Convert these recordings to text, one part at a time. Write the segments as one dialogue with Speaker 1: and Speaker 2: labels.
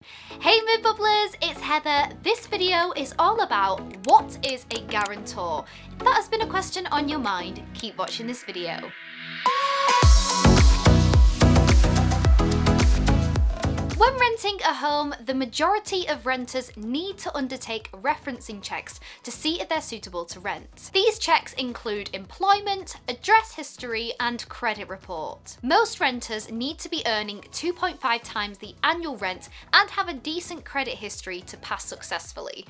Speaker 1: Hey Movebubblers, it's Heather. This video is all about what is a guarantor. If that has been a question on your mind, keep watching this video. When renting a home, the majority of renters need to undertake referencing checks to see if they're suitable to rent. These checks include employment, address history, and credit report. Most renters need to be earning 2.5 times the annual rent and have a decent credit history to pass successfully.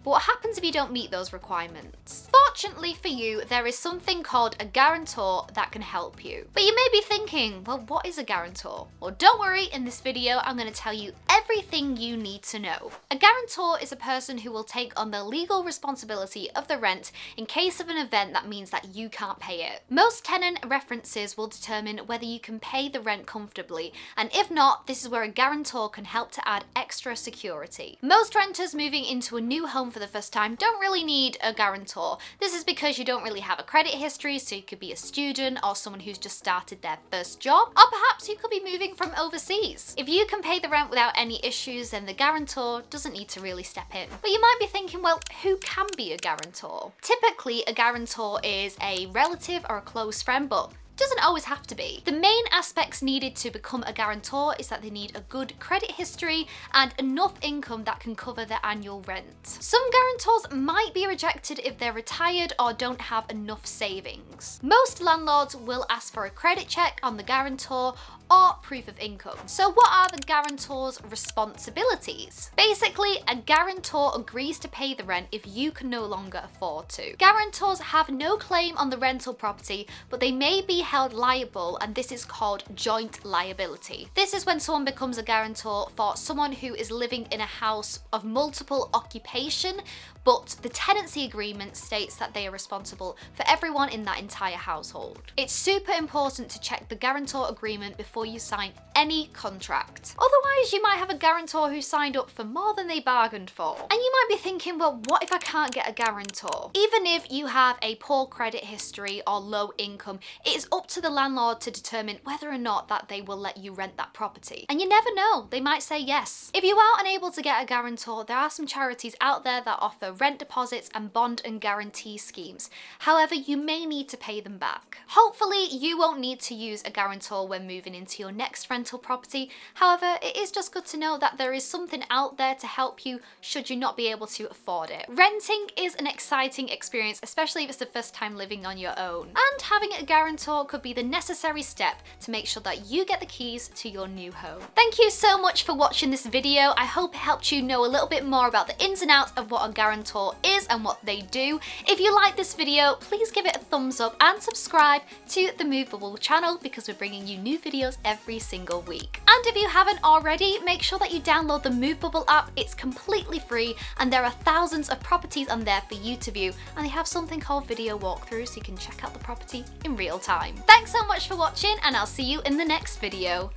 Speaker 1: But what happens if you don't meet those requirements? Fortunately for you, there is something called a guarantor that can help you. But you may be thinking, well, what is a guarantor? Well, don't worry, in this video, I'm going to tell you everything you need to know. A guarantor is a person who will take on the legal responsibility of the rent in case of an event that means that you can't pay it. Most tenant references will determine whether you can pay the rent comfortably, and if not, this is where a guarantor can help to add extra security. Most renters moving into a new home for the first time don't really need a guarantor. This is because you don't really have a credit history, so you could be a student or someone who's just started their first job, or perhaps you could be moving from overseas. If you can pay the rent without any issues, then the guarantor doesn't need to really step in. But you might be thinking, well, who can be a guarantor? Typically, a guarantor is a relative or a close friend, but doesn't always have to be. The main aspects needed to become a guarantor is that they need a good credit history and enough income that can cover their annual rent. Some guarantors might be rejected if they're retired or don't have enough savings. Most landlords will ask for a credit check on the guarantor or proof of income. So what are the guarantor's responsibilities? Basically, a guarantor agrees to pay the rent if you can no longer afford to. Guarantors have no claim on the rental property, but they may be held liable, and this is called joint liability. This is when someone becomes a guarantor for someone who is living in a house of multiple occupation, but the tenancy agreement states that they are responsible for everyone in that entire household. It's super important to check the guarantor agreement before you sign any contract. Otherwise, you might have a guarantor who signed up for more than they bargained for. And you might be thinking, well, what if I can't get a guarantor? Even if you have a poor credit history or low income, it is up to the landlord to determine whether or not that they will let you rent that property. And you never know, they might say yes. If you are unable to get a guarantor, there are some charities out there that offer rent deposits and bond and guarantee schemes. However, you may need to pay them back. Hopefully, you won't need to use a guarantor when moving into your next rental property. However, it is just good to know that there is something out there to help you should you not be able to afford it. Renting is an exciting experience, especially if it's the first time living on your own. And having a guarantor could be the necessary step to make sure that you get the keys to your new home. Thank you so much for watching this video. I hope it helped you know a little bit more about the ins and outs of what a guarantor is and what they do. If you like this video, please give it a thumbs up and subscribe to the Movebubble channel because we're bringing you new videos every single week. And if you haven't already, make sure that you download the Movebubble app. It's completely free and there are thousands of properties on there for you to view, and they have something called video walkthroughs so you can check out the property in real time. Thanks so much for watching, and I'll see you in the next video.